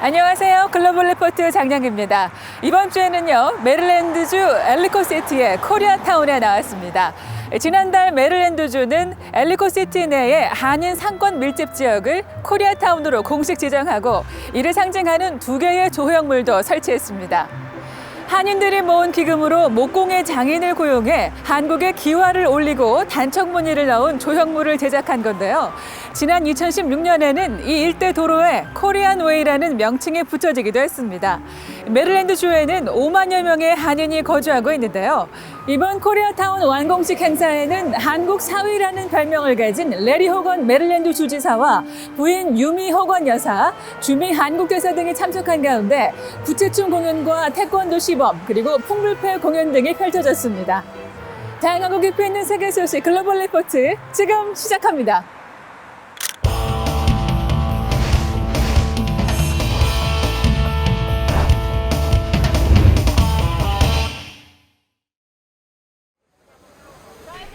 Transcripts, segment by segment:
안녕하세요. 글로벌 리포트 장량입니다. 이번 주에는요, 메릴랜드주 엘리코시티의 코리아타운에 나왔습니다. 지난달 메릴랜드주는 엘리코시티 내의 한인 상권 밀집 지역을 코리아타운으로 공식 지정하고 이를 상징하는 2개의 조형물도 설치했습니다. 한인들이 모은 기금으로 목공의 장인을 고용해 한국의 기와를 올리고 단청 무늬를 넣은 조형물을 제작한 건데요. 지난 2016년에는 이 일대 도로에 코리안 웨이라는 명칭이 붙여지기도 했습니다. 메릴랜드주에는 5만여 명의 한인이 거주하고 있는데요. 이번 코리아타운 완공식 행사에는 한국 사위라는 별명을 가진 레리 호건 메릴랜드 주지사와 부인 유미 호건 여사, 주미 한국대사 등이 참석한 가운데 부채춤 공연과 태권도 시범, 그리고 풍물패 공연 등이 펼쳐졌습니다. 다양하고 깊이 있는 세계 소식 글로벌 리포트 지금 시작합니다.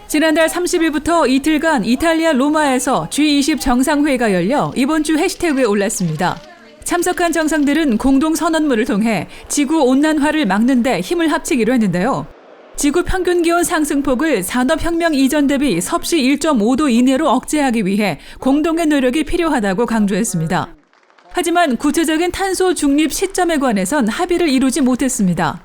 지난달 30일부터 이틀간 이탈리아 로마에서 G20 정상회의가 열려 이번 주 해시태그에 올랐습니다. 참석한 정상들은 공동 선언문을 통해 지구 온난화를 막는 데 힘을 합치기로 했는데요. 지구 평균 기온 상승폭을 산업혁명 이전 대비 섭씨 1.5도 이내로 억제하기 위해 공동의 노력이 필요하다고 강조했습니다. 하지만 구체적인 탄소 중립 시점에 관해선 합의를 이루지 못했습니다.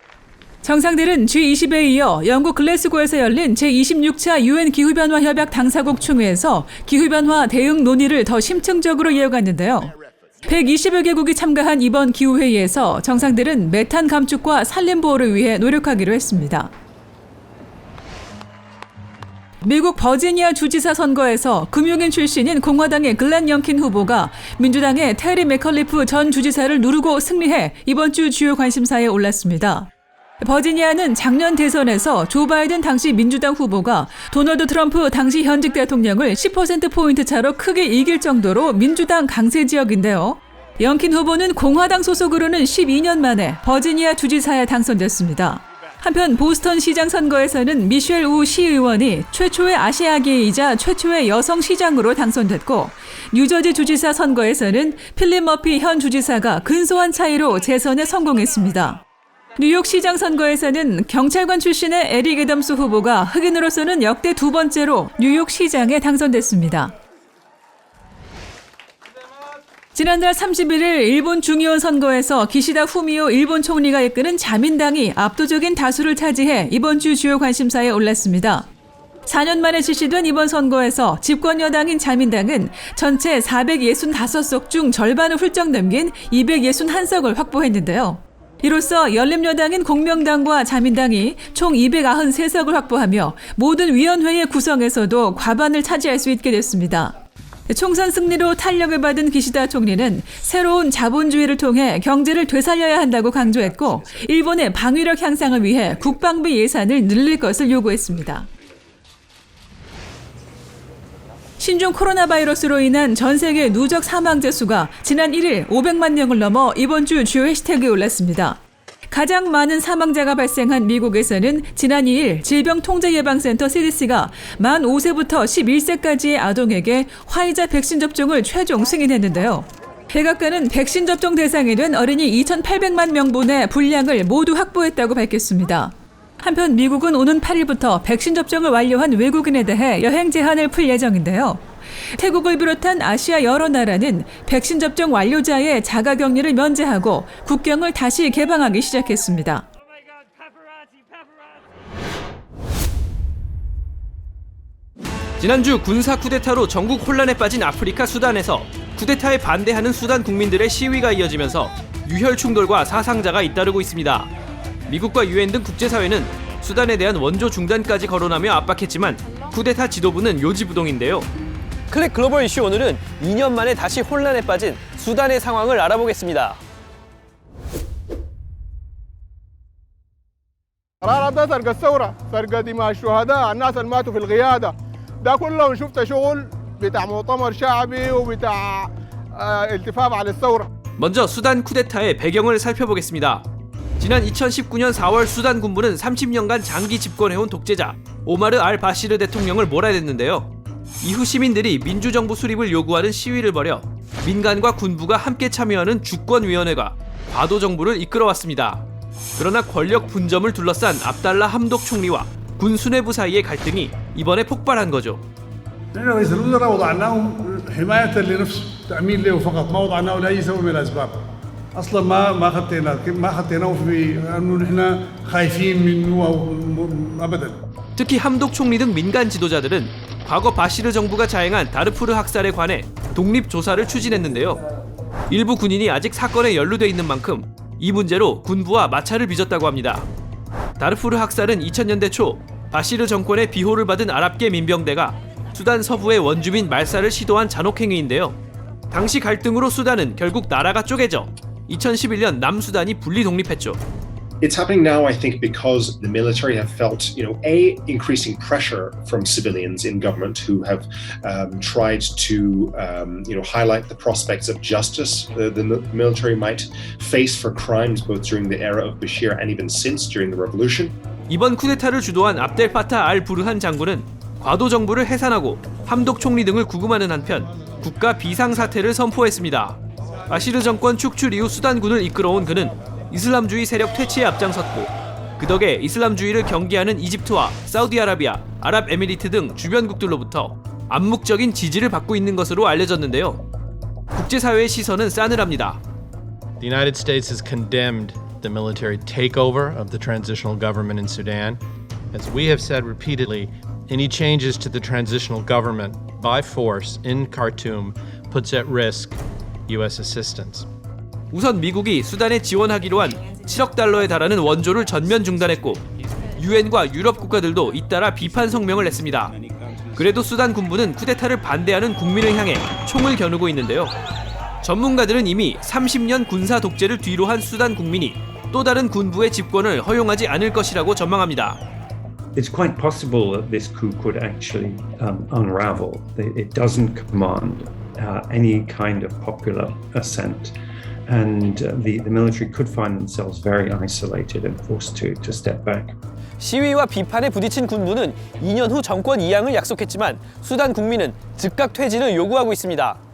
정상들은 G20에 이어 영국 글래스고에서 열린 제26차 UN 기후변화 협약 당사국 총회에서 기후변화 대응 논의를 더 심층적으로 이어갔는데요. 120여 개국이 참가한 이번 기후회의에서 정상들은 메탄 감축과 산림보호를 위해 노력하기로 했습니다. 미국 버지니아 주지사 선거에서 금융인 출신인 공화당의 글렌 영킨 후보가 민주당의 테리 맥컬리프 전 주지사를 누르고 승리해 이번 주 주요 관심사에 올랐습니다. 버지니아는 작년 대선에서 조 바이든 당시 민주당 후보가 도널드 트럼프 당시 현직 대통령을 10%포인트 차로 크게 이길 정도로 민주당 강세 지역인데요. 영킨 후보는 공화당 소속으로는 12년 만에 버지니아 주지사에 당선됐습니다. 한편 보스턴 시장 선거에서는 미셸 우 시의원이 최초의 아시아계이자 최초의 여성 시장으로 당선됐고, 뉴저지 주지사 선거에서는 필립 머피 현 주지사가 근소한 차이로 재선에 성공했습니다. 뉴욕 시장 선거에서는 경찰관 출신의 에릭 애덤스 후보가 흑인으로서는 역대 2번째로 뉴욕 시장에 당선됐습니다. 지난달 31일 일본 중의원 선거에서 기시다 후미오 일본 총리가 이끄는 자민당이 압도적인 다수를 차지해 이번 주 주요 관심사에 올랐습니다. 4년 만에 실시된 이번 선거에서 집권 여당인 자민당은 전체 465석 중 절반을 훌쩍 넘긴 261석을 확보했는데요. 이로써 연립여당인 공명당과 자민당이 총 293석을 확보하며 모든 위원회의 구성에서도 과반을 차지할 수 있게 됐습니다. 총선 승리로 탄력을 받은 기시다 총리는 새로운 자본주의를 통해 경제를 되살려야 한다고 강조했고, 일본의 방위력 향상을 위해 국방비 예산을 늘릴 것을 요구했습니다. 신종 코로나 바이러스로 인한 전 세계 누적 사망자 수가 지난 1일 500만 명을 넘어 이번 주 주요 해시태그에 올랐습니다. 가장 많은 사망자가 발생한 미국에서는 지난 2일 질병통제예방센터 CDC가 만 5세부터 11세까지의 아동에게 화이자 백신 접종을 최종 승인했는데요. 백악관은 백신 접종 대상이 된 어린이 2,800만 명분의 분량을 모두 확보했다고 밝혔습니다. 한편 미국은 오는 8일부터 백신 접종을 완료한 외국인에 대해 여행 제한을 풀 예정인데요. 태국을 비롯한 아시아 여러 나라는 백신 접종 완료자의 자가격리를 면제하고 국경을 다시 개방하기 시작했습니다. 지난주 군사 쿠데타로 전국 혼란에 빠진 아프리카 수단에서 쿠데타에 반대하는 수단 국민들의 시위가 이어지면서 유혈 충돌과 사상자가 잇따르고 있습니다. 미국과 유엔 등 국제사회는 수단에 대한 원조 중단까지 거론하며 압박했지만 쿠데타 지도부는 요지부동인데요. 클릭 글로벌 이슈 오늘은 2년 만에 다시 혼란에 빠진 수단의 상황을 알아보겠습니다. قرارات ده سرقة الثورة، سرقة دماء الشهداء، الناس اللي ماتوا في القيادة، ده كلهم شفت شغل بتاع مؤتمر شعبي وبتاع التفاف على الثورة. 먼저 수단 쿠데타의 배경을 살펴보겠습니다. 지난 2019년 4월 수단 군부는 30년간 장기 집권해온 독재자 오마르 알 바시르 대통령을 몰아냈는데요. 이후 시민들이 민주정부 수립을 요구하는 시위를 벌여 민간과 군부가 함께 참여하는 주권위원회가 과도 정부를 이끌어왔습니다. 그러나 권력 분점을 둘러싼 압달라 함독 총리와 군 수뇌부 사이의 갈등이 이번에 폭발한 거죠. نحن رئيس الوزراء وضعناهم حماية لنفسه تأمين له فقط ما وضعناه لأي سبب من الأسباب أصلا ما خطيناه في أنه نحن خايفين منه أو أبدا 특히 함독 총리 등 민간 지도자들은 과거 바시르 정부가 자행한 다르푸르 학살에 관해 독립 조사를 추진했는데요. 일부 군인이 아직 사건에 연루돼 있는 만큼 이 문제로 군부와 마찰을 빚었다고 합니다. 다르푸르 학살은 2000년대 초 바시르 정권의 비호를 받은 아랍계 민병대가 수단 서부의 원주민 말살을 시도한 잔혹행위인데요. 당시 갈등으로 수단은 결국 나라가 쪼개져 2011년 남수단이 분리 독립했죠. It's happening now, I think, because the military have felt, increasing pressure from civilians in government who have tried to, highlight the prospects of justice the military might face for crimes both during the era of Bashir and even since during the revolution. 이번 쿠데타를 주도한 압델파타 알 부르한 장군은 과도 정부를 해산하고 함독 총리 등을 구금하는 한편 국가 비상사태를 선포했습니다. 바시르 정권 축출 이후 수단군을 이끌어온 그는 이슬람주의 세력 퇴치에 앞장섰고 그 덕에 이슬람주의를 경계하는 이집트와 사우디아라비아, 아랍에미리트 등 주변국들로부터 암묵적인 지지를 받고 있는 것으로 알려졌는데요. 국제사회의 시선은 싸늘합니다. The United States has condemned the military takeover of the transitional government in Sudan. As we have said repeatedly, any changes to the transitional government by force in Khartoum puts at risk U.S. assistance. 우선 미국이 수단에 지원하기로 한 7억 달러에 달하는 원조를 전면 중단했고 유엔과 유럽 국가들도 잇따라 비판 성명을 냈습니다. 그래도 수단 군부는 쿠데타를 반대하는 국민을 향해 총을 겨누고 있는데요. 전문가들은 이미 30년 군사 독재를 뒤로 한 수단 국민이 또 다른 군부의 집권을 허용하지 않을 것이라고 전망합니다. It's quite possible that this coup could actually unravel. It doesn't command any kind of popular assent. And the military could find themselves very isolated and forced to step back. 시위와 비판에 부딪힌 군부는 2년 후 정권 이양을 약속했지만 수단 국민은 즉각 퇴진을 요구하고 있습니다.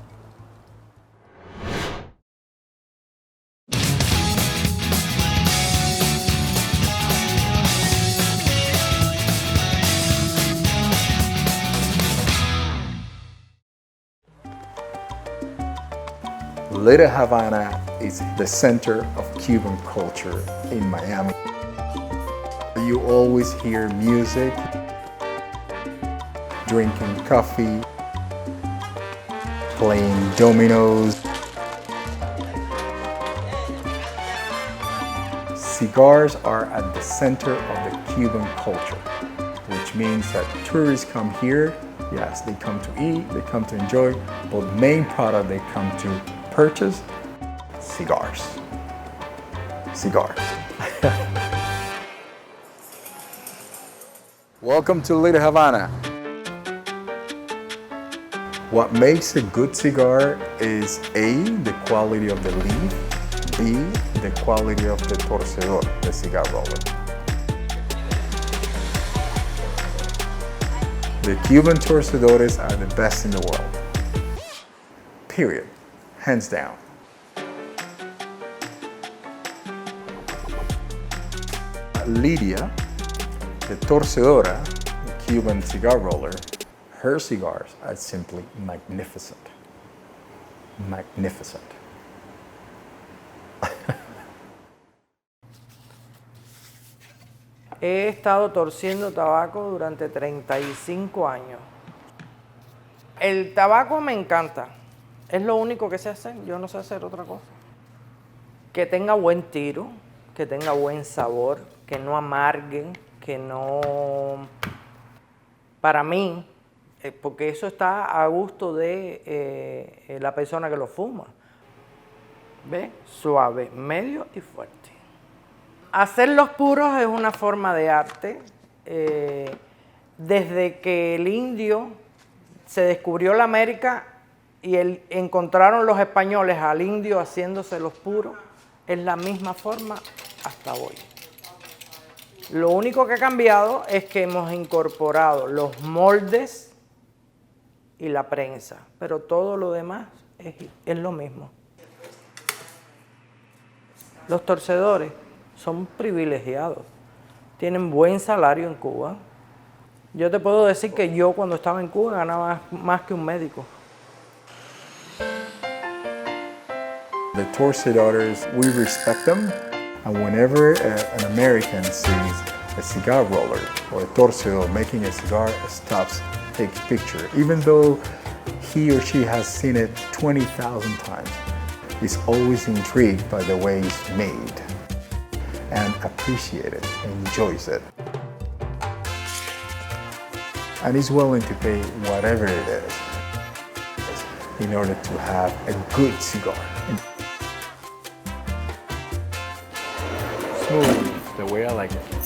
Little Havana is the center of Cuban culture in Miami. You always hear music, drinking coffee, playing dominoes. Cigars are at the center of the Cuban culture, which means that tourists come here. Yes, they come to eat, they come to enjoy, but the main product they come to purchase, cigars. Cigars. Welcome to Little Havana. What makes a good cigar is A, the quality of the leaf, B, the quality of the torcedor, the cigar roller. The Cuban torcedores are the best in the world. Period. Hands down. Lidia, the torcedora, the Cuban cigar roller, her cigars are simply magnificent. Magnificent. He estado torciendo tabaco durante 35 años. El tabaco me encanta. Es lo único que sé hacer, yo no sé hacer otra cosa. Que tenga buen tiro, que tenga buen sabor, que no amargue, que no... Para mí, porque eso está a gusto de la persona que lo fuma. ¿Ve? Suave, medio y fuerte. Hacer los puros es una forma de arte. Desde que el indio se descubrió la América, y encontraron los españoles al indio haciéndose los puros, es la misma forma hasta hoy. Lo único que ha cambiado es que hemos incorporado los moldes y la prensa, pero todo lo demás es lo mismo. Los torcedores son privilegiados, tienen buen salario en Cuba. Yo te puedo decir que yo cuando estaba en Cuba ganaba más que un médico. The torcedores, we respect them, and whenever an American sees a cigar roller or a torcedor making a cigar, stops, takes picture, even though he or she has seen it 20,000 times. He's always intrigued by the way it's made and appreciates it, enjoys it. And he's willing to pay whatever it is in order to have a good cigar. Smooth, the way I like it.